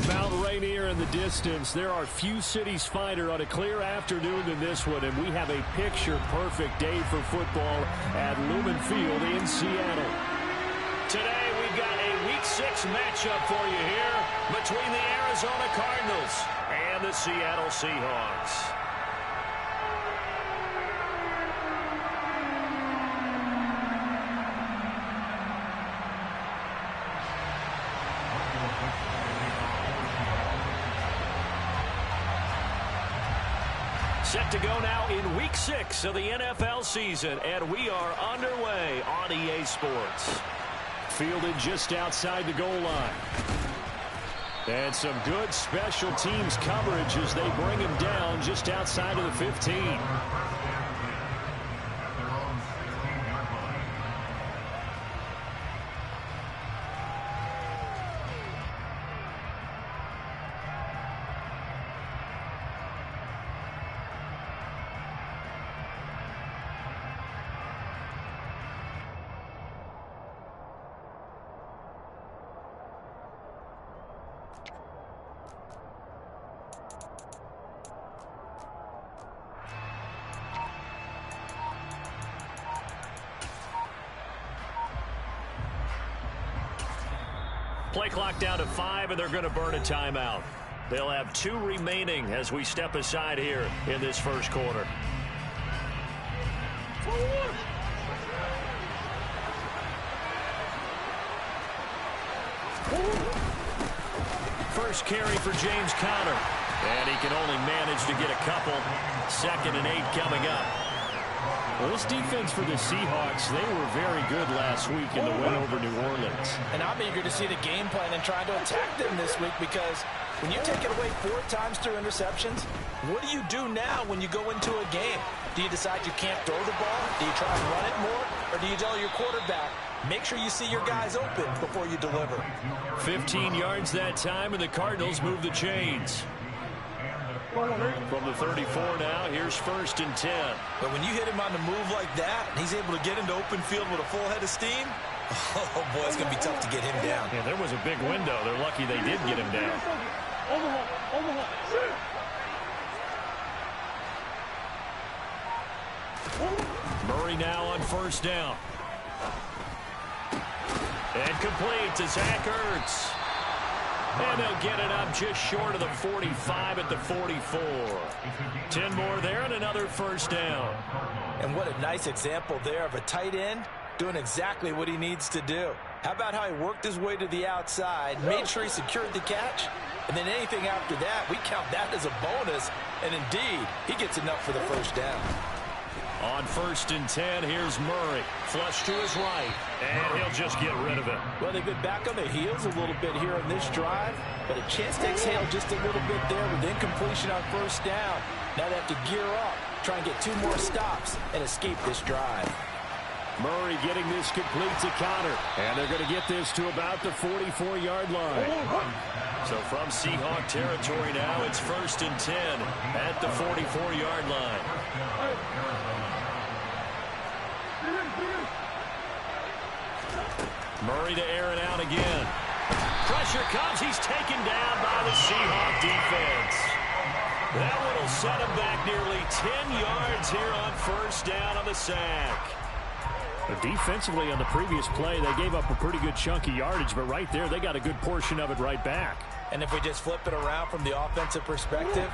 Mount Rainier in the distance. There are few cities finer on a clear afternoon than this one, and we have a picture-perfect day for football at Lumen Field in Seattle. Today, we've got a Week 6 matchup for you here between the Arizona Cardinals and the Seattle Seahawks. Set to go now in Week 6 of the NFL season, and we are underway on EA Sports. Fielded just outside the goal line. And some good special teams coverage as they bring him down just outside of the 15. Play clock down to 5, and they're going to burn a timeout. They'll have 2 remaining as we step aside here in this first quarter. First carry for James Conner. And he can only manage to get a couple. 2nd and 8 coming up. Well, this defense for the Seahawks, they were very good last week in the win over New Orleans. And I'm eager to see the game plan and trying to attack them this week, because when you take it away 4 times through interceptions, what do you do now when you go into a game? Do you decide you can't throw the ball? Do you try and run it more? Or do you tell your quarterback, make sure you see your guys open before you deliver? 15 yards that time, and the Cardinals move the chains. From the 34 now, here's 1st and 10. But when you hit him on the move like that, and he's able to get into open field with a full head of steam, oh boy, it's going to be tough to get him down. Yeah, there was a big window. They're lucky they did get him down. Murray now on 1st down. And complete to Zach Ertz. And they'll get it up just short of the 45 at the 44. 10 more there and another 1st down. And what a nice example there of a tight end doing exactly what he needs to do. How about how he worked his way to the outside, made sure he secured the catch, and then anything after that, we count that as a bonus. And indeed, he gets enough for the 1st down. On 1st and 10, here's Murray. Flush to his right, and he'll just get rid of it. Well, they've been back on their heels a little bit here on this drive, but a chance to exhale just a little bit there with incompletion on 1st down. Now they have to gear up, try and get 2 more stops, and escape this drive. Murray getting this complete to Conner, and they're going to get this to about the 44-yard line. So from Seahawk territory now, it's 1st and 10 at the 44-yard line. Murray to air it out again. Pressure comes. He's taken down by the Seahawk defense. That one will set him back nearly 10 yards here on 1st down on the sack. But defensively on the previous play, they gave up a pretty good chunk of yardage, but right there, they got a good portion of it right back. And if we just flip it around from the offensive perspective,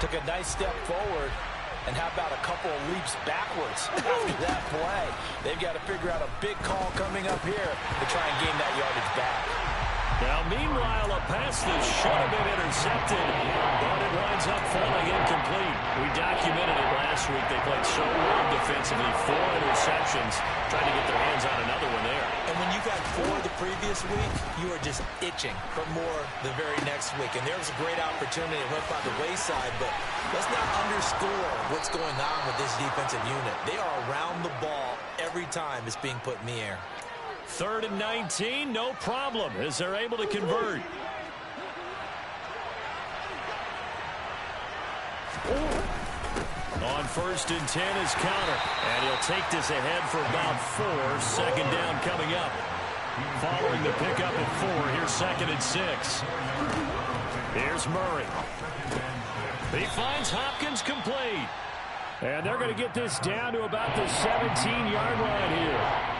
took a nice step forward, and how about a couple of leaps backwards after that play? They've got to figure out a big call coming up here to try and gain that yardage back. Now, meanwhile, a pass that should have been intercepted, but it winds up falling incomplete. We documented it last week. They played so well defensively, 4 interceptions, trying to get their hands on another one there. And when you've had 4 the previous week, you are just itching for more the very next week. And there was a great opportunity. It went by the wayside, but let's not underscore what's going on with this defensive unit. They are around the ball every time it's being put in the air. 3rd and 19, no problem, as they're able to convert. On 1st and 10 is Conner, and he'll take this ahead for about 4. 2nd down coming up. Following the pickup of 4, here's 2nd and 6. Here's Murray. He finds Hopkins complete. And they're going to get this down to about the 17-yard line here.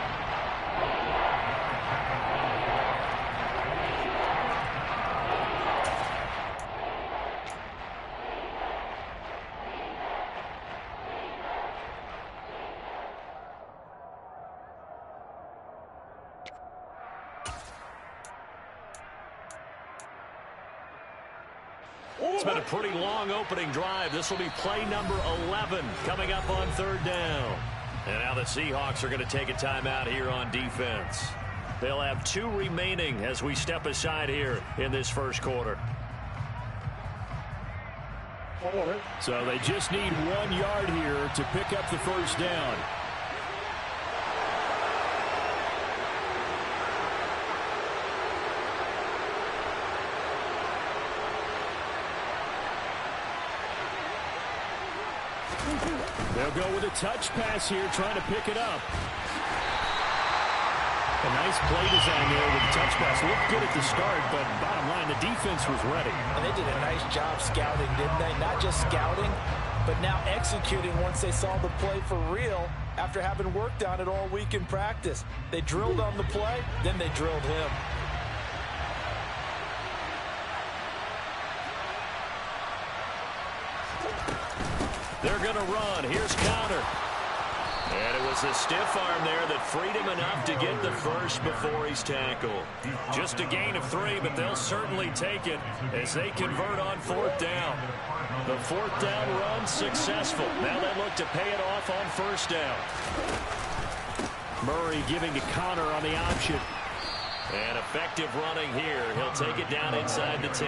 It's been a pretty long opening drive. This will be play number 11 coming up on third down. And now the Seahawks are going to take a timeout here on defense. They'll have 2 remaining as we step aside here in this first quarter. So they just need 1 yard here to pick up the first down. They'll go with a touch pass here, trying to pick it up. A nice play design there with the touch pass. Looked good at the start, but bottom line, the defense was ready. And they did a nice job scouting, didn't they? Not just scouting, but now executing once they saw the play for real after having worked on it all week in practice. They drilled on the play, then they drilled him. They're going to run. Here's Connor. And it was a stiff arm there that freed him enough to get the first before he's tackled. Just a gain of 3, but they'll certainly take it as they convert on 4th down. The 4th down run successful. Now they look to pay it off on 1st down. Murray giving to Connor on the option. And effective running here. He'll take it down inside the 10.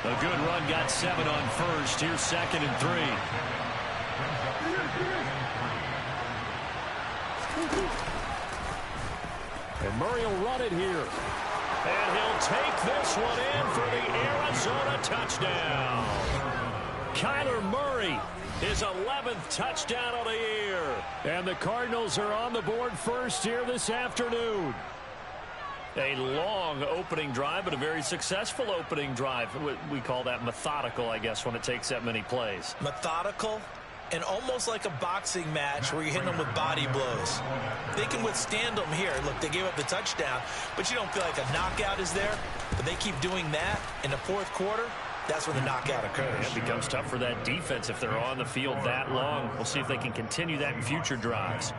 A good run, got 7 on 1st. Here's 2nd and 3. And Murray will run it here. And he'll take this one in for the Arizona touchdown. Kyler Murray, his 11th touchdown of the year. And the Cardinals are on the board first here this afternoon. A long opening drive, but a very successful opening drive. We call that methodical, I guess, when it takes that many plays. Methodical and almost like a boxing match where you're hitting them with body blows. They can withstand them here. Look, they gave up the touchdown, but you don't feel like a knockout is there. But they keep doing that in the 4th quarter. That's when the knockout occurs. It becomes tough for that defense if they're on the field that long. We'll see if they can continue that in future drives.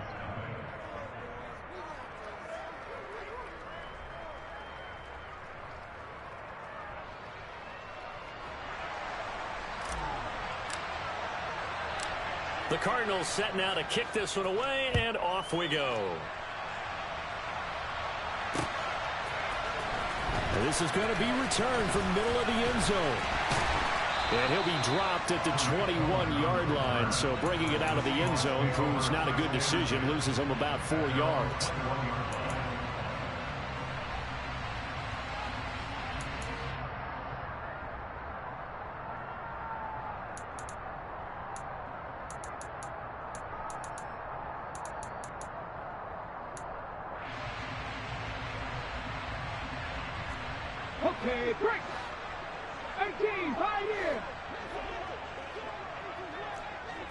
The Cardinals set now to kick this one away, and off we go. And this is going to be returned from middle of the end zone. And he'll be dropped at the 21-yard line, so bringing it out of the end zone proves not a good decision. Loses him about 4 yards. Okay, break. 18, 5 years.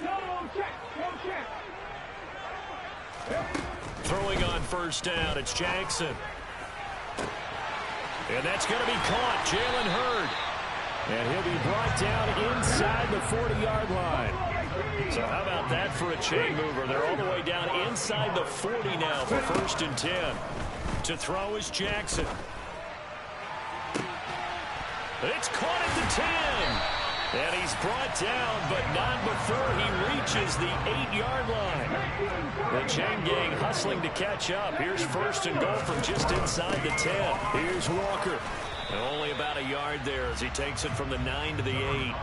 No check, no check. Throwing on 1st down, it's Jackson. And that's going to be caught, Jalen Hurd. And he'll be brought down inside the 40-yard line. So how about that for a chain mover? They're all the way down inside the 40 now for 1st and 10. To throw is Jackson. It's caught at the 10. And he's brought down, but not before he reaches the 8-yard line. The chain gang hustling to catch up. Here's 1st and goal from just inside the 10. Here's Walker. And only about a yard there as he takes it from the 9 to the 8.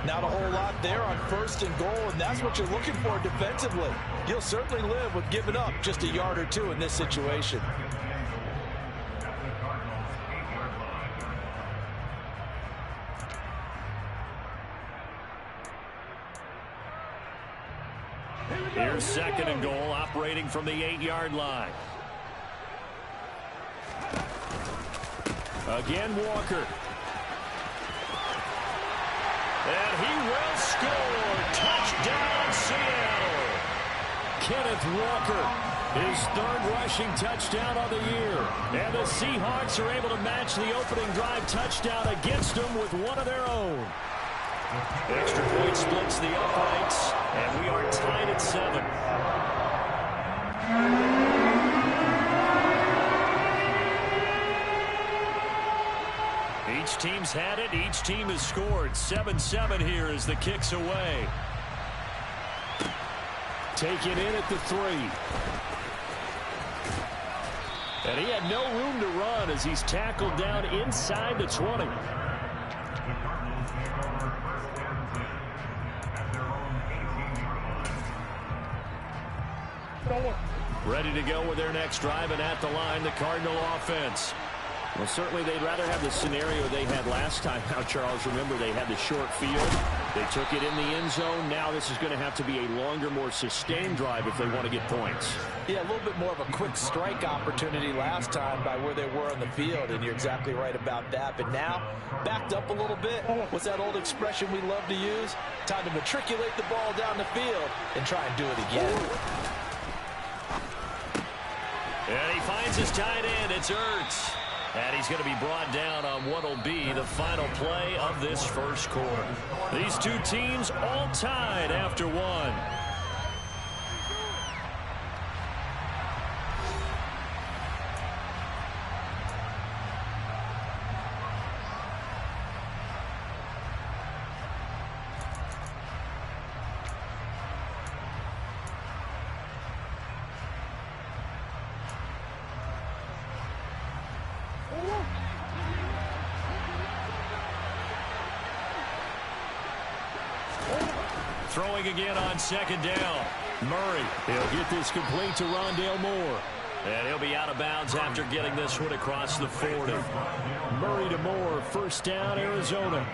Not a whole lot there on 1st and goal, and that's what you're looking for defensively. You'll certainly live with giving up just a yard or 2 in this situation. Here's 2nd and goal, operating from the 8-yard line. Again, Walker. And he will score. Touchdown, Seattle. Kenneth Walker, his third rushing touchdown of the year. And the Seahawks are able to match the opening drive touchdown against them with one of their own. Extra point splits the uprights, and we are tied at 7. Each team's had it. Each team has scored. 7-7 here as the kick's away. Taken in at the 3. And he had no room to run as he's tackled down inside the 20. Ready to go with their next drive, and at the line, the Cardinal offense. Well, certainly they'd rather have the scenario they had last time. Now, Charles, remember they had the short field. They took it in the end zone. Now this is going to have to be a longer, more sustained drive if they want to get points. Yeah, a little bit more of a quick strike opportunity last time by where they were on the field, and you're exactly right about that. But now, backed up a little bit. What's that old expression we love to use? Time to matriculate the ball down the field and try and do it again. And he finds his tight end. It's Ertz. And he's going to be brought down on what will be the final play of this first quarter. These two teams all tied after one. Throwing again on second down. Murray, he'll get this complete to Rondale Moore. And he'll be out of bounds after getting this one across the 40. Murray to Moore, first down, Arizona.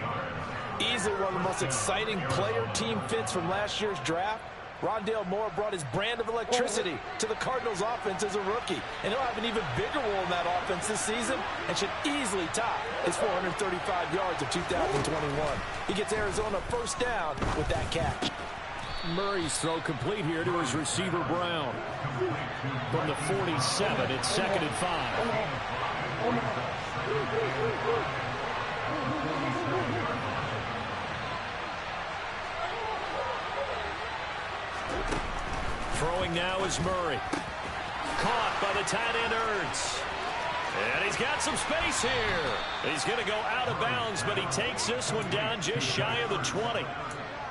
Easily one of the most exciting player-team fits from last year's draft. Rondale Moore brought his brand of electricity to the Cardinals offense as a rookie. And he'll have an even bigger role in that offense this season and should easily top his 435 yards of 2021. He gets Arizona first down with that catch. Murray's throw complete here to his receiver, Brown. From the 47, it's 2nd and 5. Throwing now is Murray. Caught by the tight end, Ertz. And he's got some space here. He's going to go out of bounds, but he takes this one down just shy of the 20.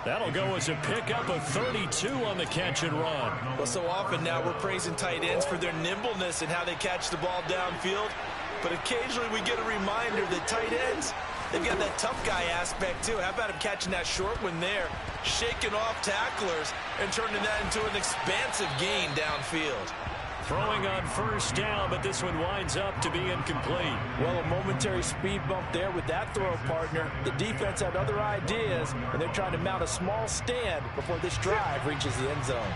That'll go as a pickup of 32 on the catch and run. Well, so often now we're praising tight ends for their nimbleness and how they catch the ball downfield. But occasionally we get a reminder that tight ends, they've got that tough guy aspect too. How about him catching that short one there, shaking off tacklers, and turning that into an expansive gain downfield. Throwing on first down, but this one winds up to be incomplete. Well, a momentary speed bump there with that throw, partner. The defense had other ideas, and they're trying to mount a small stand before this drive reaches the end zone.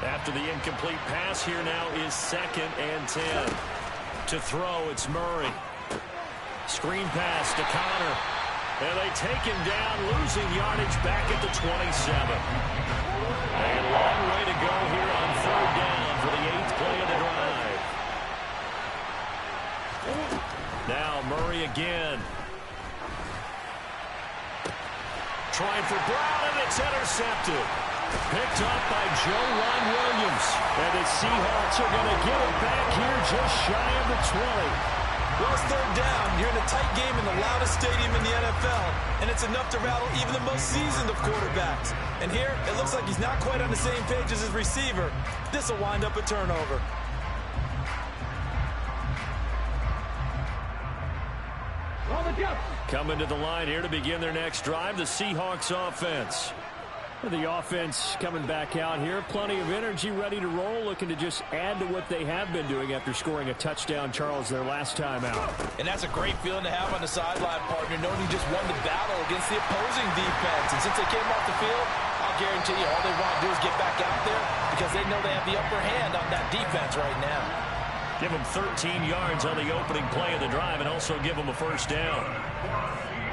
After the incomplete pass, here now is 2nd and 10. To throw, it's Murray. Screen pass to Connor. And they take him down, losing yardage back at the 27. A long way to go here on 3rd down for the 8th play of the drive. Now Murray again. Trying for Brown, and it's intercepted. Picked up by Ron Williams. And the Seahawks are going to get it back here just shy of the 20. Well, it's 3rd down. You're in a tight game in the loudest stadium in the NFL, and it's enough to rattle even the most seasoned of quarterbacks. And here, it looks like he's not quite on the same page as his receiver. This will wind up a turnover. Coming to the line here to begin their next drive, the Seahawks offense. The offense coming back out here. Plenty of energy, ready to roll, looking to just add to what they have been doing after scoring a touchdown, Charles, their last time out. And that's a great feeling to have on the sideline, partner, knowing you just won the battle against the opposing defense. And since they came off the field, I'll guarantee you all they want to do is get back out there because they know they have the upper hand on that defense right now. Give them 13 yards on the opening play of the drive and also give them a first down.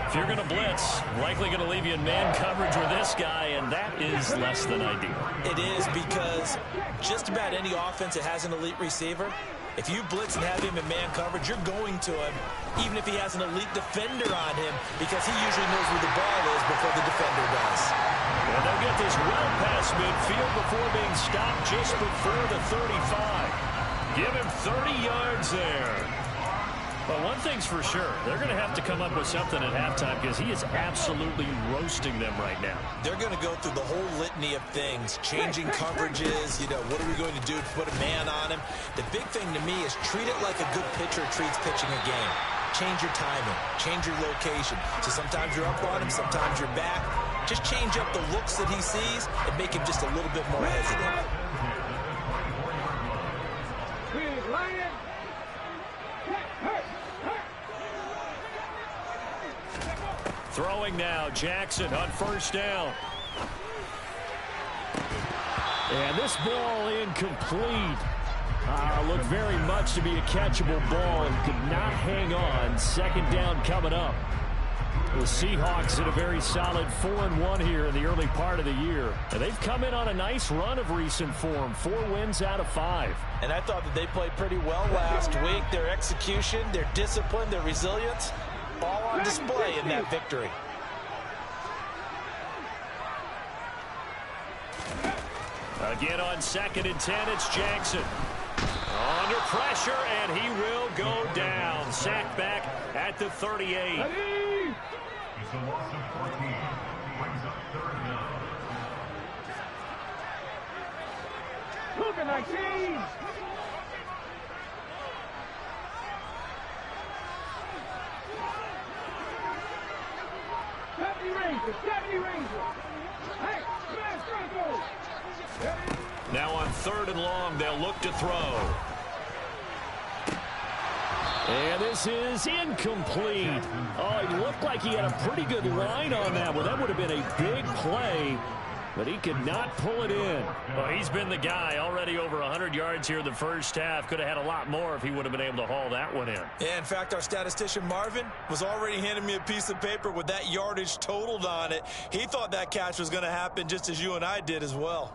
If you're going to blitz, likely going to leave you in man coverage with this guy, and that is less than ideal. It is, because just about any offense that has an elite receiver, if you blitz and have him in man coverage, you're going to him, even if he has an elite defender on him, because he usually knows where the ball is before the defender does. And they'll get this well past midfield before being stopped just before the 35. Give him 30 yards there. But one thing's for sure, they're going to have to come up with something at halftime, because he is absolutely roasting them right now. They're going to go through the whole litany of things, changing coverages, what are we going to do to put a man on him? The big thing to me is treat it like a good pitcher treats pitching a game. Change your timing, change your location. So sometimes you're up on him, sometimes you're back. Just change up the looks that he sees and make him just a little bit more hesitant. Throwing now, Jackson on first down. And this ball incomplete. Looked very much to be a catchable ball and could not hang on. Second down coming up. The Seahawks in a very solid 4-1 here in the early part of the year. And they've come in on a nice run of recent form. 4 wins out of 5. And I thought that they played pretty well last week. Their execution, their discipline, their resilience, all on display in that victory. Again on 2nd and 10, it's Jackson. Under pressure, and he will go down. Sacked back at the 38. Looking like cheese. Deputy Ranger. Hey, smash Franco. Now on 3rd and long, they'll look to throw. And this is incomplete. Oh, it looked like he had a pretty good line on that one. That would have been a big play, but he could not pull it in. Well, he's been the guy, already over 100 yards here in the first half. Could have had a lot more if he would have been able to haul that one in. Yeah, in fact, our statistician Marvin was already handing me a piece of paper with that yardage totaled on it. He thought that catch was going to happen just as you and I did as well.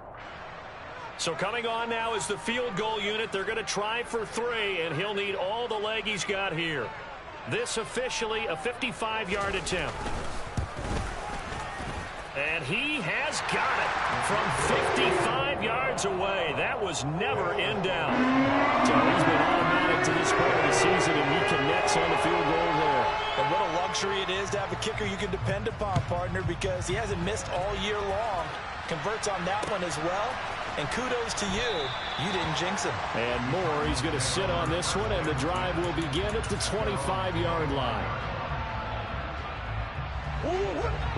So coming on now is the field goal unit. They're going to try for 3, and he'll need all the leg he's got here. This officially a 55-yard attempt. And he has got it from 55 yards away. That was never in doubt. So he's been automatic to this point of the season, and he connects on the field goal there. And what a luxury it is to have a kicker you can depend upon, partner, because he hasn't missed all year long. Converts on that one as well. And kudos to you. You didn't jinx him. And more. He's going to sit on this one, and the drive will begin at the 25-yard line.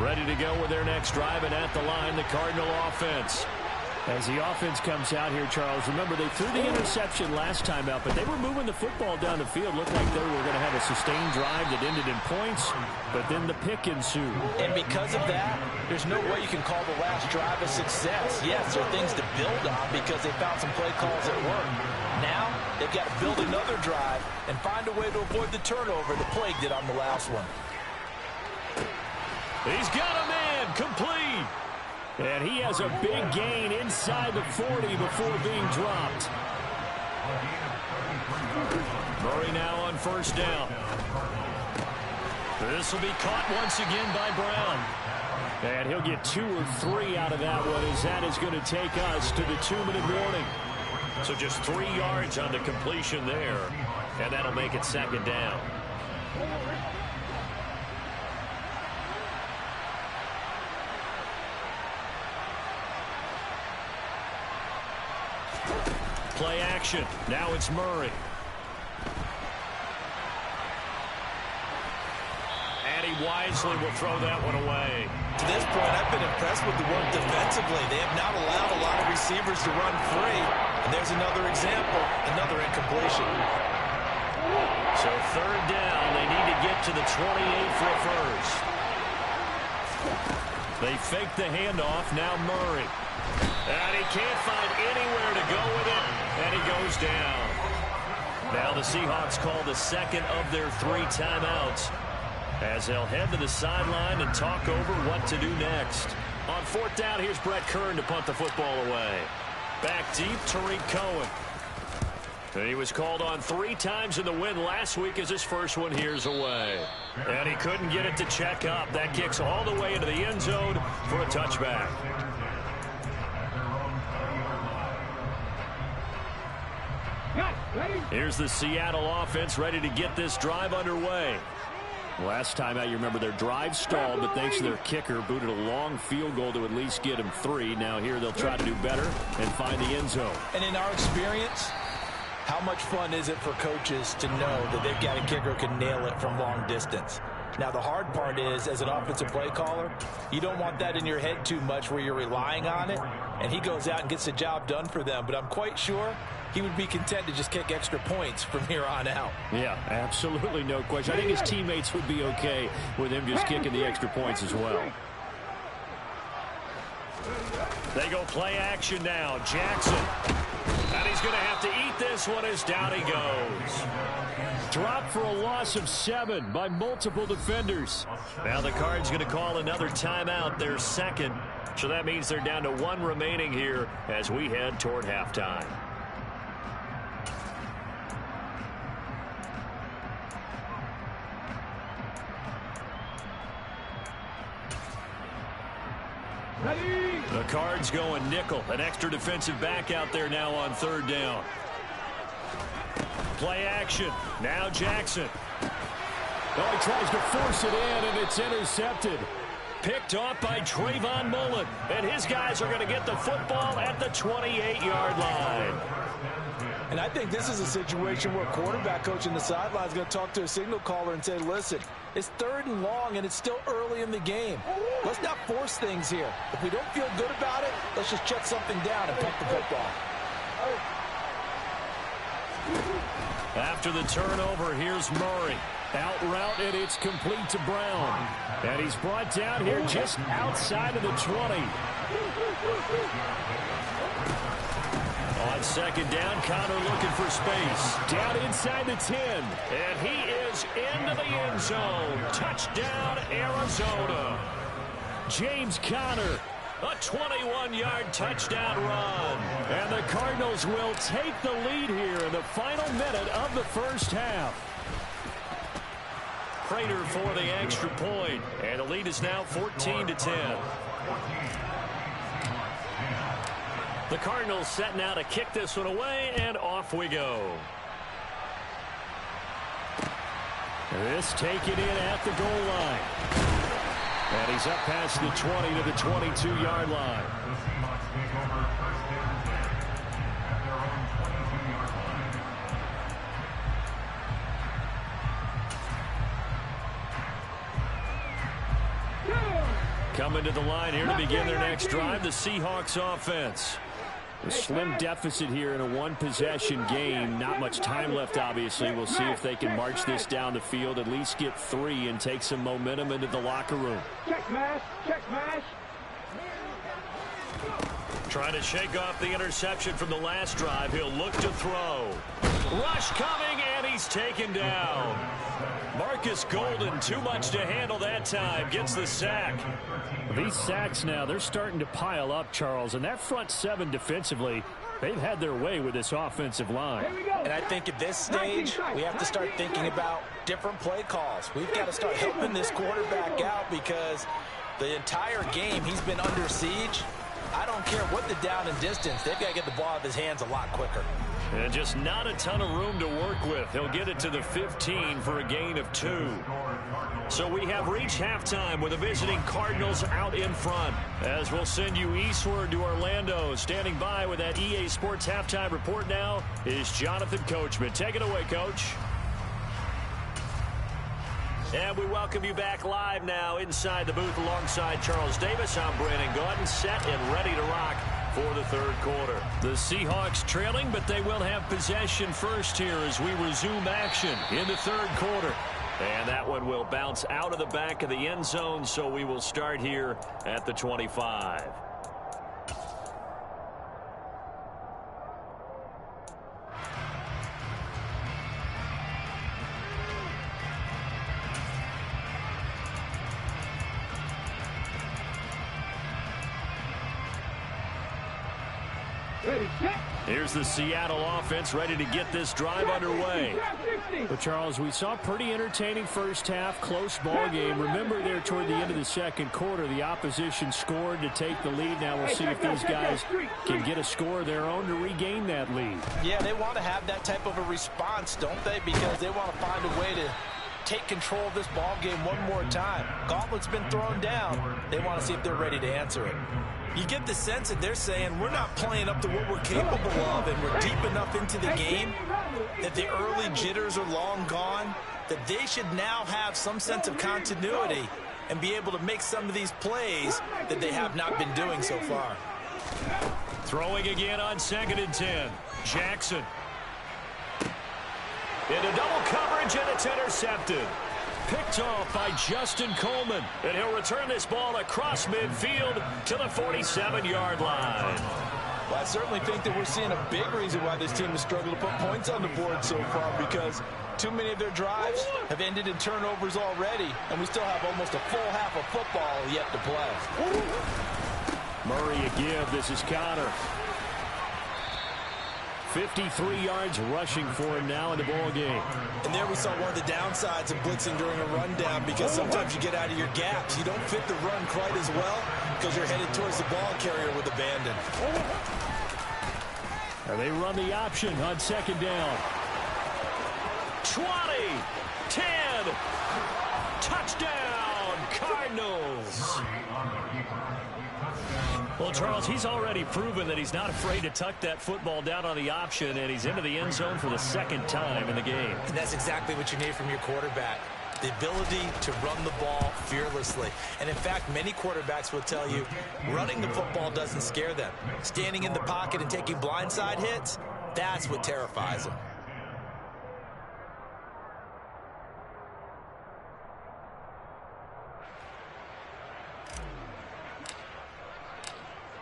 Ready to go with their next drive, and at the line, the Cardinal offense. As the offense comes out here, Charles, remember they threw the interception last time out, but they were moving the football down the field. Looked like they were going to have a sustained drive that ended in points, but then the pick ensued. And because of that, there's no way you can call the last drive a success. Yes, there are things to build on because they found some play calls that work. Now, they've got to build another drive and find a way to avoid the turnover the plague did on the last one. He's got a man, complete. And he has a big gain inside the 40 before being dropped. Murray now on first down. This will be caught once again by Brown. And he'll get 2 or 3 out of that one, as that is going to take us to the 2-minute warning. So just 3 yards on the completion there, and that'll make it second down. Play action. Now it's Murray. And he wisely will throw that one away. To this point, I've been impressed with the work defensively. They have not allowed a lot of receivers to run free. And there's another example, another incompletion. So 3rd down, they need to get to the 28 for a first. They fake the handoff, now Murray. And he can't find anywhere to go with it, and he goes down. Now the Seahawks call the second of their 3 timeouts. as they'll head to the sideline and talk over what to do next. On fourth down, here's Brett Kern to punt the football away. Back deep, Tariq Cohen. And he was called on 3 times in the win last week as his first one here's away. And he couldn't get it to check up. That kicks all the way into the end zone for a touchback. Here's the Seattle offense ready to get this drive underway. Last time out, you remember their drive stalled, but thanks to their kicker, booted a long field goal to at least get him 3. Now here they'll try to do better and find the end zone. And in our experience, how much fun is it for coaches to know that they've got a kicker who can nail it from long distance? Now, the hard part is, as an offensive play caller, you don't want that in your head too much where you're relying on it, and he goes out and gets the job done for them. But I'm quite sure he would be content to just kick extra points from here on out. Yeah, absolutely no question. I think his teammates would be okay with him just kicking the extra points as well. They go play action now. Jackson. And he's going to have to eat this one as down he goes. Dropped for a loss of 7 by multiple defenders. Now the Cards going to call another timeout, their second. So that means they're down to 1 remaining here as we head toward halftime. The Cards going nickel. An extra defensive back out there now on 3rd down. Play action. Now Jackson. Oh, he tries to force it in, and it's intercepted. Picked off by Trayvon Mullen. And his guys are going to get the football at the 28-yard line. And I think this is a situation where quarterback coach in the sideline is going to talk to a signal caller and say, listen, it's 3rd and long, and it's still early in the game. Let's not force things here. If we don't feel good about it, let's just check something down and punt the football. After the turnover, here's Murray. Out route, and it's complete to Brown. And he's brought down here just outside of the 20. On 2nd down, Connor looking for space. Down inside the 10. And he is into the end zone. Touchdown, Arizona. James Conner. A 21-yard touchdown run. And the Cardinals will take the lead here in the final minute of the first half. Prater for the extra point. And the lead is now 14-10. The Cardinals setting out to kick this one away, and off we go. This taken in at the goal line. And he's up past the 20 to the 22-yard line. Coming to the line here to begin their next drive, the Seahawks offense. A slim deficit here in a 1-possession game. Not much time left, obviously. We'll see if they can march this down the field, at least get 3 and take some momentum into the locker room. Check smash, check smash. Trying to shake off the interception from the last drive. He'll look to throw. Rush coming, and he's taken down. Marcus Golden, too much to handle that time, gets the sack. These sacks now, they're starting to pile up, Charles, and that front 7 defensively, they've had their way with this offensive line. And I think at this stage, we have to start thinking about different play calls. We've got to start helping this quarterback out because the entire game he's been under siege. I don't care what the down and distance, they've got to get the ball out of his hands a lot quicker. And just not a ton of room to work with. He'll get it to the 15 for a gain of 2. So we have reached halftime with the visiting Cardinals out in front. As we'll send you eastward to Orlando. Standing by with that EA Sports halftime report now is Jonathan Coachman. Take it away, Coach. And we welcome you back live now inside the booth alongside Charles Davis. I'm Brandon Gaudin, set and ready to rock for the 3rd quarter. The Seahawks trailing, but they will have possession first here as we resume action in the 3rd quarter. And that one will bounce out of the back of the end zone, so we will start here at the 25. Ready, set. Here's the Seattle offense ready to get this drive underway. But, Charles, we saw a pretty entertaining first half, close ball game. Remember there toward the end of the second quarter, the opposition scored to take the lead. Now we'll see if these guys can get a score of their own to regain that lead. Yeah, they want to have that type of a response, don't they? Because they want to find a way to take control of this ball game one more time. Gauntlet's been thrown down. They want to see if they're ready to answer it. You get the sense that they're saying we're not playing up to what we're capable of, and we're deep enough into the game that the early jitters are long gone, that they should now have some sense of continuity and be able to make some of these plays that they have not been doing so far. Throwing again on 2nd and 10. Jackson. Into double coverage, and it's intercepted. Picked off by Justin Coleman, and he'll return this ball across midfield to the 47-yard line. Well, I certainly think that we're seeing a big reason why this team has struggled to put points on the board so far, because too many of their drives have ended in turnovers already, and we still have almost a full half of football yet to play. Murray a give. This is Connor. 53 yards rushing for him now in the ball game. And there we saw one of the downsides of blitzing during a rundown, because sometimes you get out of your gaps. You don't fit the run quite as well because you're headed towards the ball carrier with abandon. And they run the option on 2nd down. 20, 10, touchdown, Cardinals. Well, Charles, he's already proven that he's not afraid to tuck that football down on the option, and he's into the end zone for the 2nd time in the game. And that's exactly what you need from your quarterback, the ability to run the ball fearlessly. And, in fact, many quarterbacks will tell you running the football doesn't scare them. Standing in the pocket and taking blindside hits, that's what terrifies them.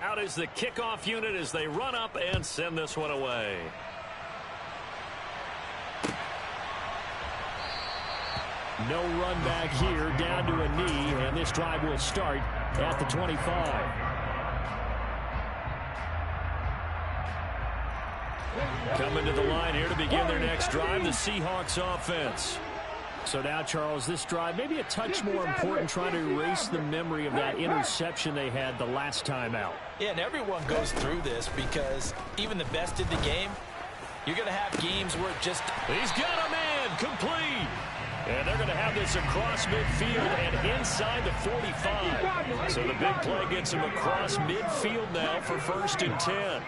Out is the kickoff unit as they run up and send this one away. No run back here, down to a knee, and this drive will start at the 25. Coming to the line here to begin their next drive, the Seahawks offense. So now, Charles, this drive maybe a touch more important, trying to erase the memory of that interception they had the last time out. Yeah, and everyone goes through this, because even the best in the game, you're going to have games where it just... He's got a man complete. And they're going to have this across midfield and inside the 45. So the big play gets him across midfield now for 1st and 10.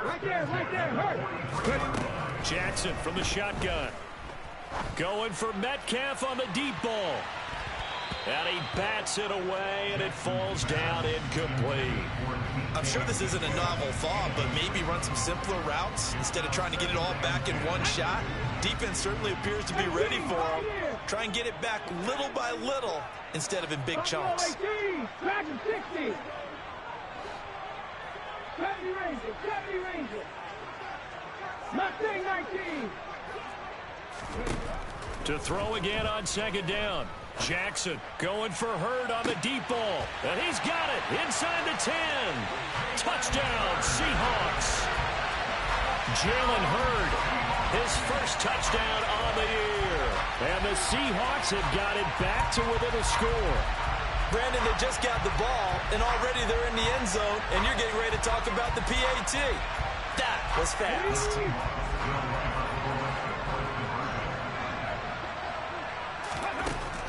Right there, hurt. Jackson from the shotgun. Going for Metcalf on the deep ball. And he bats it away, and it falls down incomplete. I'm sure this isn't a novel thought, but maybe run some simpler routes instead of trying to get it all back in one shot. Defense certainly appears to be ready for him. Try and get it back little by little instead of in big chunks. 60. 70 Ranger. Mustang 19. To throw again on 2nd down. Jackson going for Hurd on the deep ball. And he's got it inside the 10. Touchdown, Seahawks. Jalen Hurd, his first touchdown on the year. And the Seahawks have got it back to within a score. Brandon, they just got the ball, and already they're in the end zone, and you're getting ready to talk about the PAT. That was fast.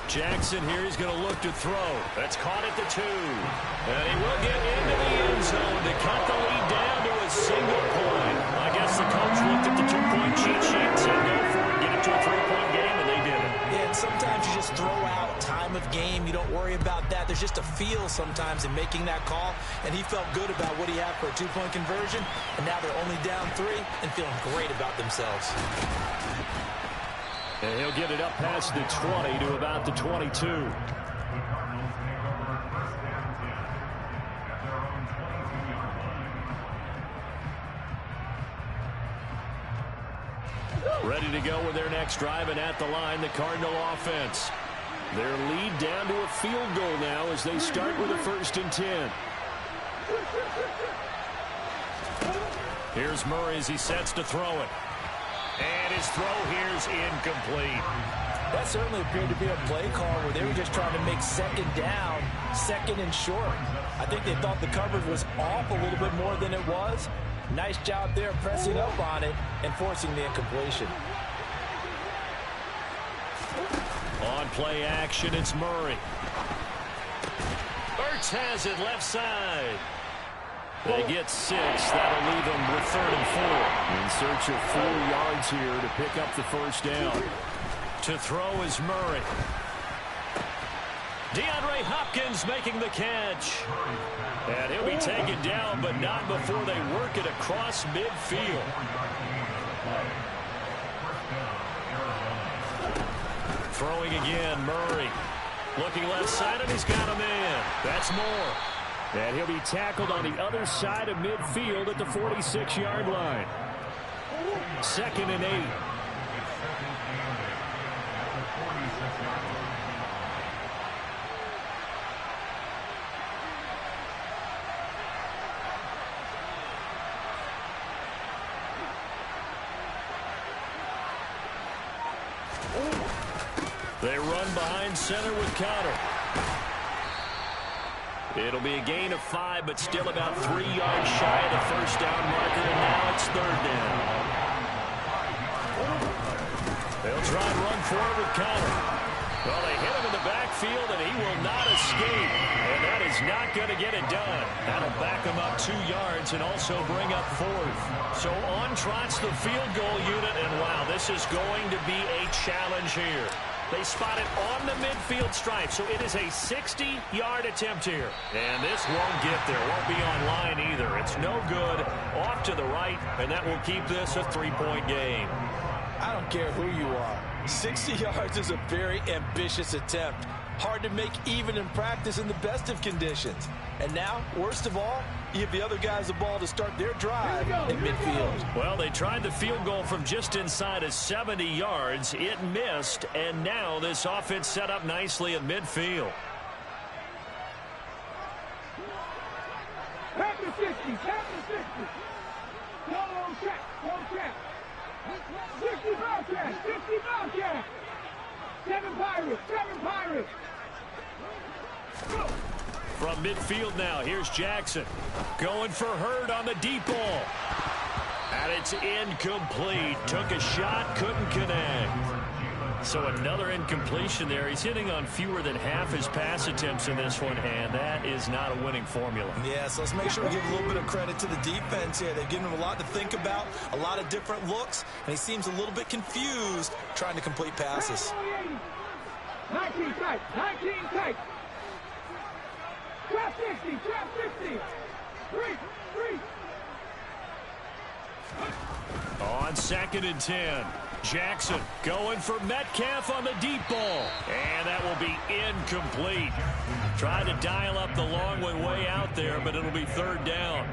Jackson here, he's going to look to throw. That's caught at the 2. And he will get into the end zone to cut the lead down to a single point. I guess the coach looked at the 2-point cheat sheet and said, go for it, get it to a 3-point game, and they did it. Yeah, and sometimes you just throw out time of game. You don't worry about that. There's just a feel sometimes in making that call, and he felt good about what he had for a 2-point conversion, and now they're only down 3 and feeling great about themselves. And he'll get it up past the 20 to about the 22. Ready to go with their next drive, and at the line, the Cardinal offense. Their lead down to a field goal now as they start with a 1st and 10. Here's Murray as he sets to throw it. And his throw here's incomplete. That certainly appeared to be a play call where they were just trying to make second down, second and short. I think they thought the coverage was off a little bit more than it was. Nice job there pressing up on it and forcing the incompletion. On play action, it's Murray. Ertz has it left side. They get 6. That'll leave them with 3rd and 4. In search of 4 yards here to pick up the first down. To throw is Murray. DeAndre Hopkins making the catch. And he'll be taken down, but not before they work it across midfield. Throwing again, Murray. Looking left side, and he's got a man. That's Moore. And he'll be tackled on the other side of midfield at the 46-yard line. 2nd and 8. They run behind center with Conner. It'll be a gain of 5, but still about 3 yards shy of the first down marker, and now it's 3rd down. They'll try and run forward with Conner. Well, they hit him in the backfield, and he will not escape. And that is not going to get it done. That'll back him up 2 yards and also bring up 4th. So on trots the field goal unit, and wow, this is going to be a challenge here. They spot it on the midfield stripe, so it is a 60-yard attempt here. And this won't get there. Won't be on line either. It's no good. Off to the right, and that will keep this a 3-point game. I don't care who you are. 60 yards is a very ambitious attempt. Hard to make even in practice in the best of conditions. And now, worst of all, you give the other guys the ball to start their drive in midfield. Well, they tried the field goal from just inside of 70 yards. It missed, and now this offense set up nicely in midfield. Tap the 60, tap the 60. No, on track. 60 Bobcats, 60 Bobcats. 7 Pirates. Go. From midfield now, here's Jackson. Going for Hurd on the deep ball. And it's incomplete. Took a shot, couldn't connect. So another incompletion there. He's hitting on fewer than half his pass attempts in this one, and that is not a winning formula. Yeah, so let's make sure we give a little bit of credit to the defense here. They've given him a lot to think about, a lot of different looks, and he seems a little bit confused trying to complete passes. 19 tight. Trap 60. 3. On 2nd and 10. Jackson going for Metcalf on the deep ball. And that will be incomplete. Tried to dial up the long way out there, but it'll be 3rd down.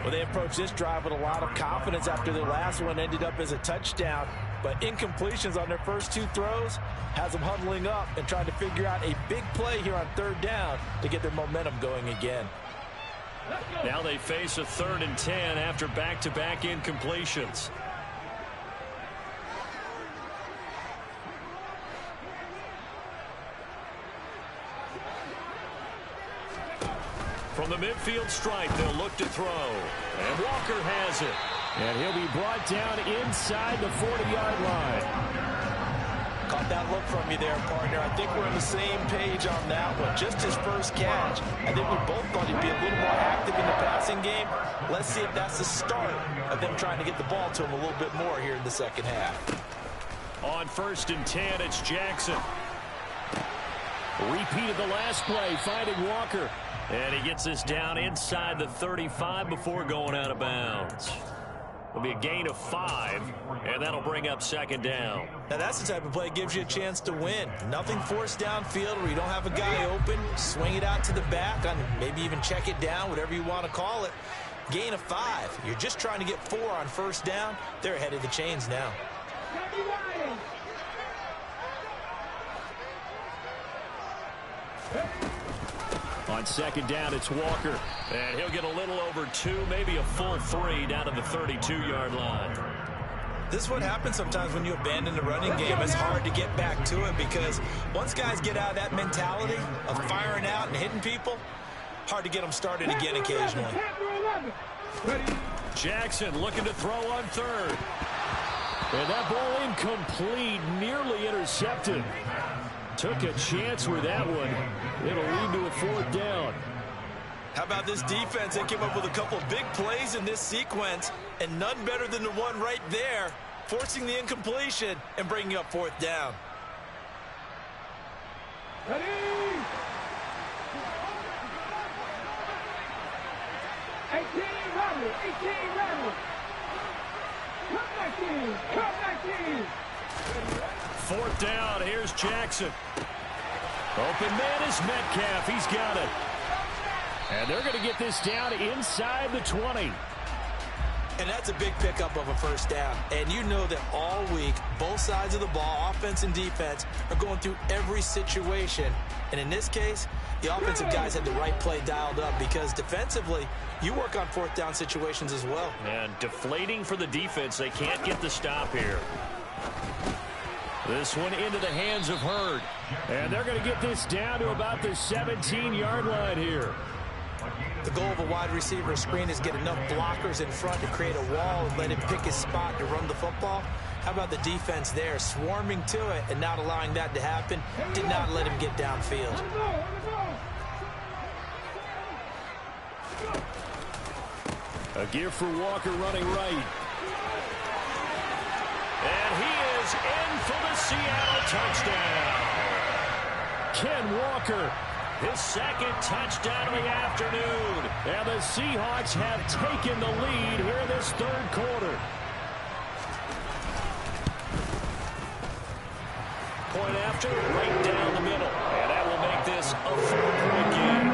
Well, they approached this drive with a lot of confidence after their last one ended up as a touchdown. But incompletions on their first 2 throws has them huddling up and trying to figure out a big play here on 3rd down to get their momentum going again. Now they face a 3rd and 10 after back-to-back incompletions. From the midfield stripe, they'll look to throw. And Walker has it. And he'll be brought down inside the 40-yard line. Caught that look from you there, partner. I think we're on the same page on that one. Just his first catch. I think we both thought he'd be a little more active in the passing game. Let's see if that's the start of them trying to get the ball to him a little bit more here in the second half. On 1st and 10, it's Jackson. Repeat of the last play, finding Walker. And he gets this down inside the 35 before going out of bounds. It'll be a gain of 5, and that'll bring up 2nd down. Now that's the type of play that gives you a chance to win. Nothing forced downfield where you don't have a guy open. Swing it out to the back, and maybe even check it down, whatever you want to call it. Gain of 5. You're just trying to get 4 on 1st down. They're ahead of the chains now. On second down, it's Walker. And he'll get a little over 2, maybe a full 3 down to the 32-yard line. This is what happens sometimes when you abandon the running game. It's hard to get back to it because once guys get out of that mentality of firing out and hitting people, hard to get them started again occasionally. Jackson looking to throw on third. And that ball incomplete, nearly intercepted. Took a chance with that one. It'll lead to a 4th down. How about this defense? They came up with a couple big plays in this sequence, and none better than the one right there, forcing the incompletion and bringing up 4th down. Ready? 18 rattle, 18 rattle. Come back in, come back in. 4th down, here's Jackson. Open man is Metcalf, he's got it. And they're going to get this down inside the 20. And that's a big pickup of a 1st down. And you know that all week, both sides of the ball, offense and defense, are going through every situation. And in this case, the offensive guys had the right play dialed up because defensively, you work on 4th down situations as well. And deflating for the defense. They can't get the stop here. This one into the hands of Hurd. And they're going to get this down to about the 17-yard line here. The goal of a wide receiver screen is get enough blockers in front to create a wall and let him pick his spot to run the football. How about the defense there, swarming to it and not allowing that to happen? Did not let him get downfield. A give for Walker running right. And he is in for the Seattle touchdown. Ken Walker, his 2nd touchdown of the afternoon. And the Seahawks have taken the lead here in this 3rd quarter. Point after, right down the middle. And that will make this a 4-point game.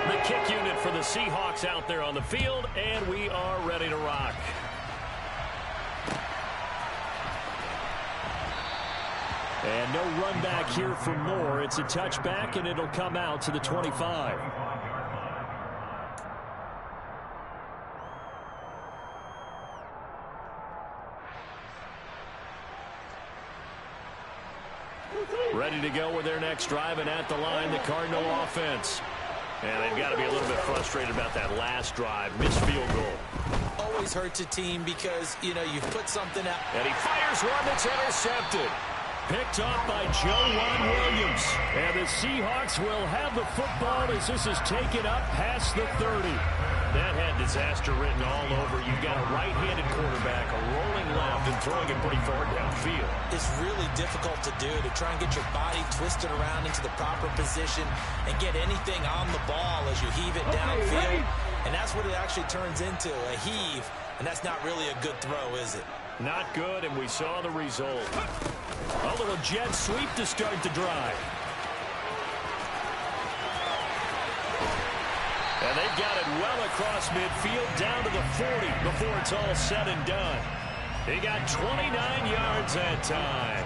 The kick unit for the Seahawks out there on the field, and we are ready to rock. And no run back here for Moore. It's a touchback, and it'll come out to the 25. Ready to go with their next drive, and at the line, the Cardinal offense. And they've got to be a little bit frustrated about that last drive. Missed field goal. Always hurts a team because, you know, you've put something out. And he fires one that's intercepted. Picked off by Joe Williams. And the Seahawks will have the football as this is taken up past the 30. That had disaster written all over. You've got a right-handed quarterback, a rolling left, and throwing it pretty far downfield. It's really difficult to do, to try and get your body twisted around into the proper position and get anything on the ball as you heave it downfield. And that's what it actually turns into, a heave. And that's not really a good throw, is it? Not good, and we saw the result. A little jet sweep to start the drive. And they've got it well across midfield down to the 40 before it's all said and done. He got 29 yards that time.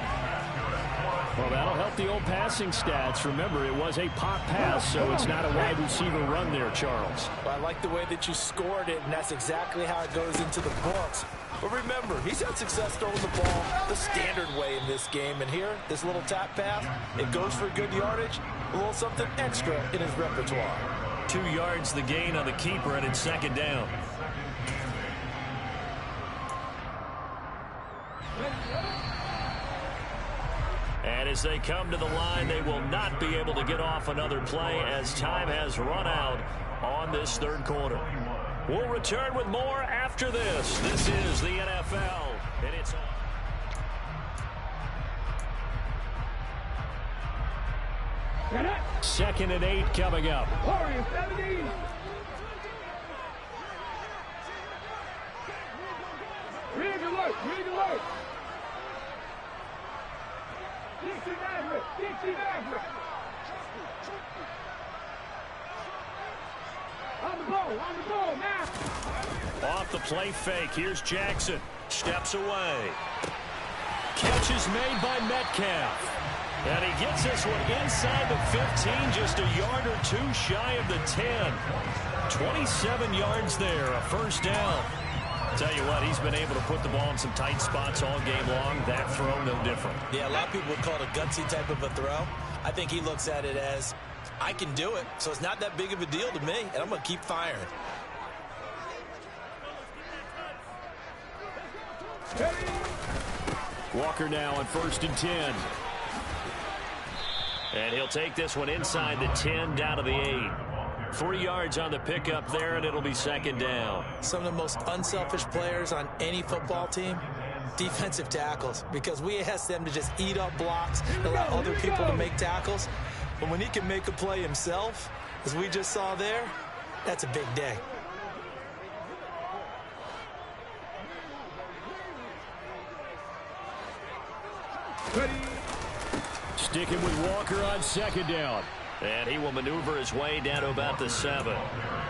Well, that'll help the old passing stats. Remember, it was a pop pass, so it's not a wide receiver run there, Charles. Well, I like the way that you scored it, and that's exactly how it goes into the books. But remember, he's had success throwing the ball the standard way in this game. And here, this little tap pass, it goes for good yardage, a little something extra in his repertoire. 2 yards the gain on the keeper, and it's 2nd down. And as they come to the line, they will not be able to get off another play as time has run out on this 3rd quarter. We'll return with more after this. This is the NFL, and it's on. 2nd and 8 coming up. Warriors 17. Rig alert, rig alert. Dixie Maverick, Dixie Maverick. On the ball now. Off the play fake, here's Jackson. Steps away. Catch is made by Metcalf. And he gets this one inside the 15, just a yard or two shy of the 10. 27 yards there, a first down. Tell you what, he's been able to put the ball in some tight spots all game long. That throw, no different. Yeah, a lot of people would call it a gutsy type of a throw. I think he looks at it as, I can do it, so it's not that big of a deal to me, and I'm going to keep firing. Walker now on 1st and 10. And he'll take this one inside the 10 down to the 8. 3 yards on the pickup there, and it'll be 2nd down. Some of the most unselfish players on any football team, defensive tackles, because we ask them to just eat up blocks, allow other people to make tackles. But when he can make a play himself, as we just saw there, that's a big day. Sticking with Walker on 2nd down. And he will maneuver his way down to about the 7.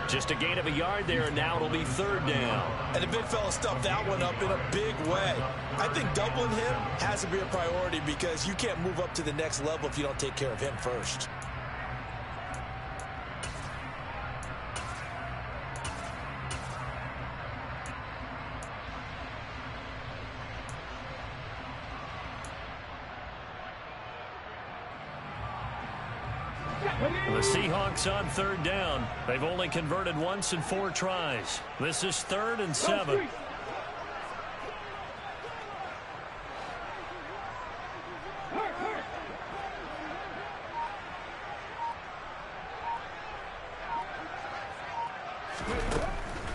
Just a gain of a yard there, and now it'll be 3rd down. And the big fella stuffed that one up in a big way. I think doubling him has to be a priority because you can't move up to the next level if you don't take care of him first. The Seahawks on 3rd down. They've only converted once in 4 tries. This is 3rd and 7.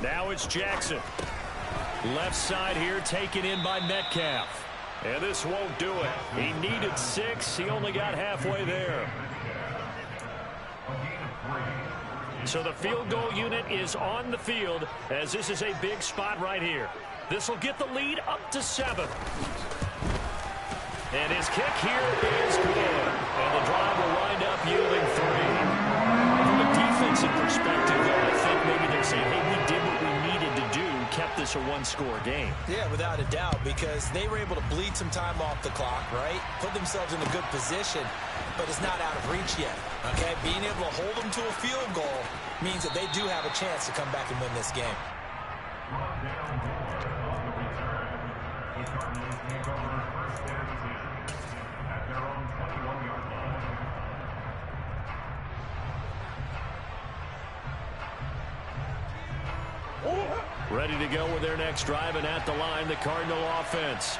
Now it's Jackson. Left side here taken in by Metcalf. And this won't do it. He needed 6. He only got halfway there. So the field goal unit is on the field as this is a big spot right here. This will get the lead up to 7. And his kick here is good. And the drive will wind up yielding 3. From a defensive perspective, though, I think maybe they're saying, hey, we did what we needed to do, kept this a 1-score game. Yeah, without a doubt, because they were able to bleed some time off the clock, right? Put themselves in a good position, but it's not out of reach yet, okay? Being able to hold them to a field goal means that they do have a chance to come back and win this game. Ready to go with their next drive, and at the line, the Cardinal offense.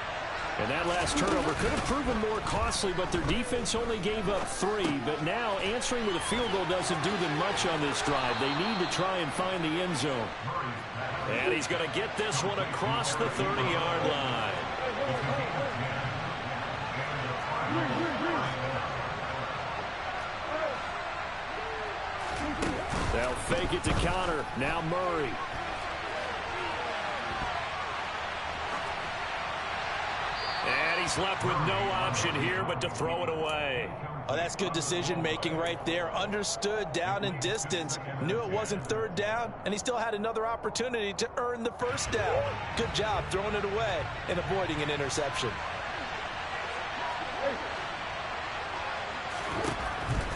And that last turnover could have proven more costly, but their defense only gave up 3. But now answering with a field goal doesn't do them much on this drive. They need to try and find the end zone. And he's going to get this one across the 30-yard line. They'll fake it to counter. Now Murray. And he's left with no option here but to throw it away. Oh, that's good decision-making right there. Understood down and distance. Knew it wasn't 3rd down, and he still had another opportunity to earn the 1st down. Good job throwing it away and avoiding an interception.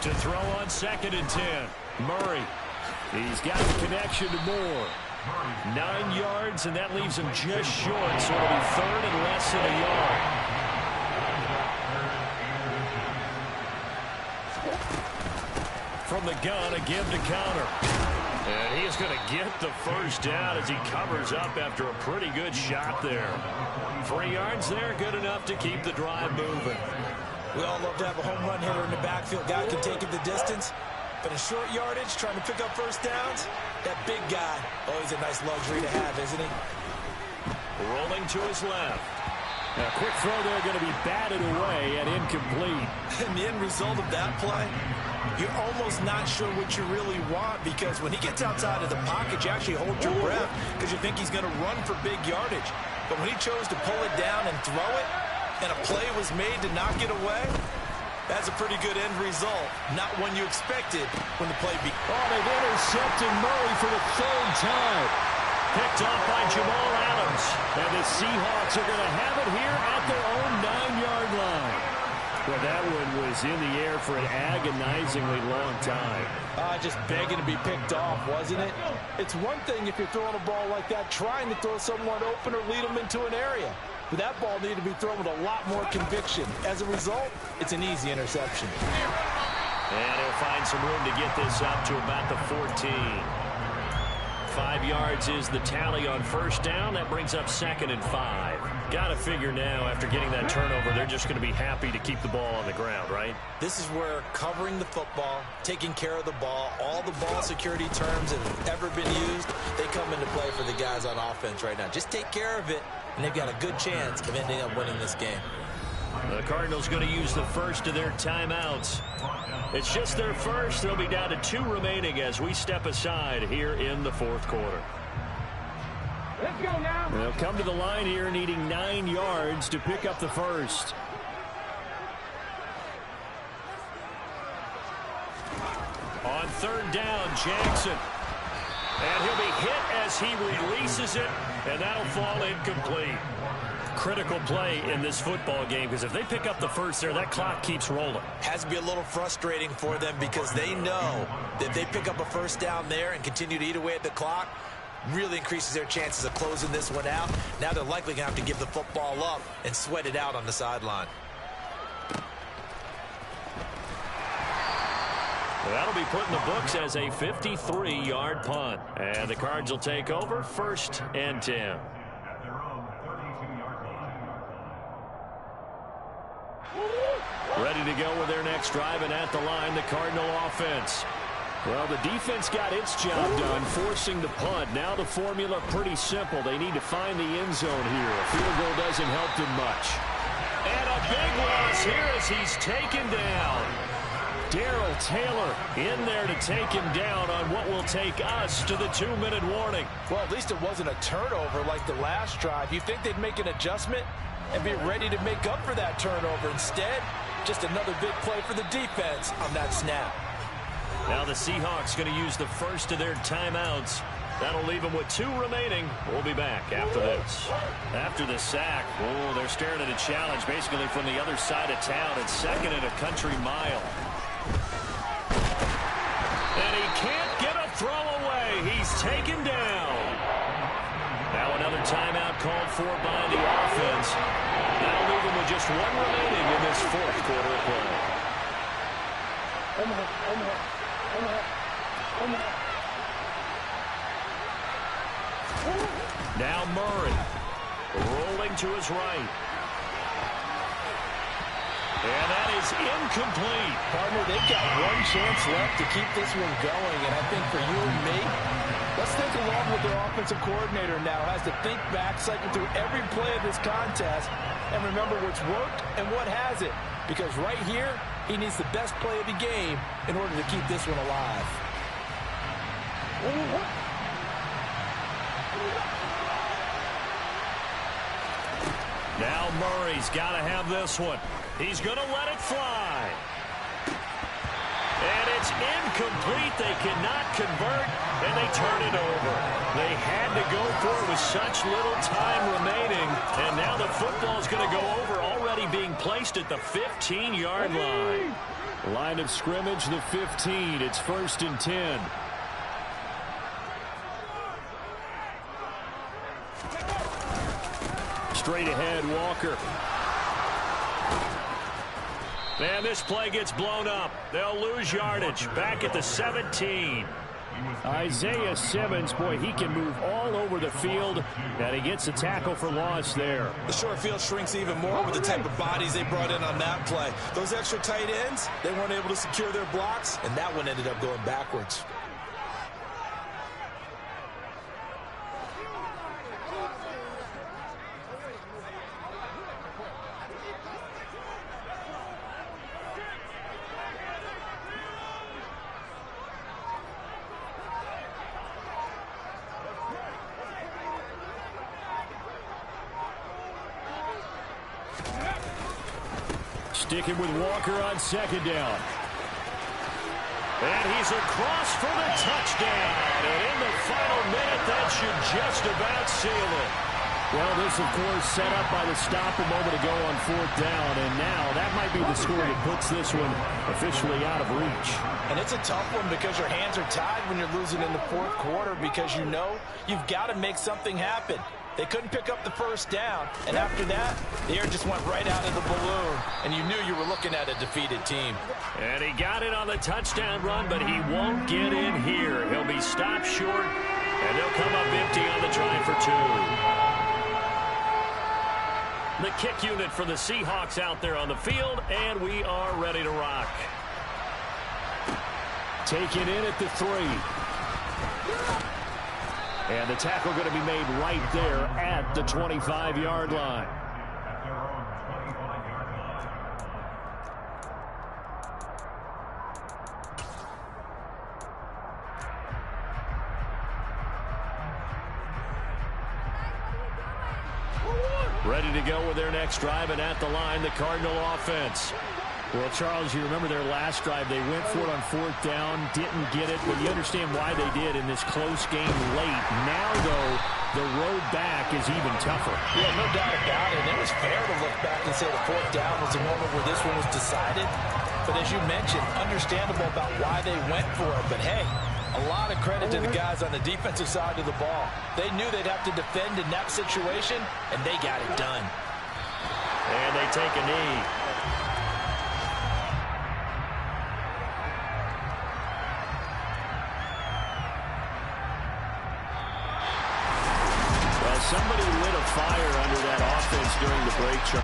To throw on 2nd and 10. Murray. He's got the connection to Moore. 9 yards, and that leaves him just short, so it'll be 3rd and less than a yard. From the gun, a give to counter. And he is going to get the 1st down as he covers up after a pretty good shot there. 3 yards there, good enough to keep the drive moving. We all love to have a home run hitter in the backfield. Guy can take it the distance. But in short yardage, trying to pick up 1st downs, that big guy, always a nice luxury to have, isn't he? Rolling to his left. A quick throw there going to be batted away and incomplete. And the end result of that play, you're almost not sure what you really want because when he gets outside of the pocket, you actually hold your breath because you think he's going to run for big yardage. But when he chose to pull it down and throw it, and a play was made to knock it away, that's a pretty good end result. Not one you expected when the play began. Oh, they've intercepted Murray for the 3rd time. Picked off by Jamal Adams. And the Seahawks are going to have it here at their own 9-yard line. Well, that one was in the air for an agonizingly long time. Just begging to be picked off, wasn't it? It's one thing if you're throwing a ball like that, trying to throw someone open or lead them into an area. But that ball needed to be thrown with a lot more conviction. As a result, it's an easy interception. And he'll find some room to get this up to about the 14. 5 yards is the tally on first down. That brings up 2nd and 5. Got to figure now, after getting that turnover, they're just going to be happy to keep the ball on the ground, right? This is where covering the football, taking care of the ball, all the ball security terms that have ever been used, they come into play for the guys on offense right now. Just take care of it, and they've got a good chance of ending up winning this game. The Cardinals going to use the first of their timeouts. It's just their first. They'll be down to 2 remaining as we step aside here in the 4th quarter. Let's go now. They'll come to the line here needing 9 yards to pick up the first. On 3rd down, Jackson. And he'll be hit as he releases it, and that'll fall incomplete. Critical play in this football game, because if they pick up the first there, that clock keeps rolling. Has to be a little frustrating for them because they know that if they pick up a first down there and continue to eat away at the clock, really increases their chances of closing this one out. Now they're likely going to have to give the football up and sweat it out on the sideline. That'll be put in the books as a 53-yard punt. And the Cards will take over 1st and 10. Ready to go with their next drive, and at the line, the Cardinal offense. Well, the defense got its job done, forcing the punt. Now the formula pretty simple. They need to find the end zone here. A field goal doesn't help them much. And a big loss here as he's taken down. Darrell Taylor in there to take him down on what will take us to the 2-minute warning. Well, at least it wasn't a turnover like the last drive. You think they'd make an adjustment and be ready to make up for that turnover. Instead, just another big play for the defense on that snap. Now the Seahawks going to use the first of their timeouts. That'll leave them with 2 remaining. We'll be back after this. After the sack, oh, they're staring at a challenge basically from the other side of town. It's 2nd and a country mile. And he can't get a throw away. He's taken down. Now another timeout called for by the offense. That'll leave them with just 1 remaining in this 4th quarter of play. Now Murray rolling to his right. And that is incomplete. Partner, they've got 1 chance left to keep this one going. And I think for you and me, let's think along with their offensive coordinator now. Has to think back, cycle through every play of this contest, and remember what's worked and what hasn't. Because right here, he needs the best play of the game in order to keep this one alive. Now Murray's got to have this one. He's going to let it fly. And it's incomplete. They cannot convert, and they turn it over. They had to go for it with such little time remaining, and now the football's going to go over, already being placed at the 15-yard line. Line of scrimmage, the 15. It's 1st and 10. Straight ahead, Walker. And this play gets blown up. They'll lose yardage. Back at the 17. Isaiah Simmons, boy, he can move all over the field, and he gets a tackle for loss there. The short field shrinks even more with the type of bodies they brought in on that play. Those extra tight ends, they weren't able to secure their blocks, and that one ended up going backwards. Sticking with Walker on 2nd down. And he's across for the touchdown. And in the final minute, that should just about seal it. Well, this, of course, set up by the stop a moment ago on 4th down, and now that might be the score that puts this one officially out of reach. And it's a tough one because your hands are tied when you're losing in the 4th quarter because you know you've got to make something happen. They couldn't pick up the 1st down, and after that, the air just went right out of the balloon, and you knew you were looking at a defeated team. And he got it on the touchdown run, but he won't get in here. He'll be stopped short, and they'll come up empty on the try for 2. The kick unit for the Seahawks out there on the field, and we are ready to rock. Taken in at the 3. And the tackle going to be made right there at the 25-yard line. Ready to go with their next drive, and at the line, the Cardinal offense. Well, Charles, you remember their last drive. They went for it on 4th down, didn't get it, but you understand why they did in this close game late. Now, though, the road back is even tougher. Yeah, no doubt about it. And it was fair to look back and say the 4th down was the moment where this one was decided. But as you mentioned, understandable about why they went for it. But, hey, a lot of credit to the guys on the defensive side of the ball. They knew they'd have to defend in that situation, and they got it done. And they take a knee. Somebody lit a fire under that offense during the break, Charles.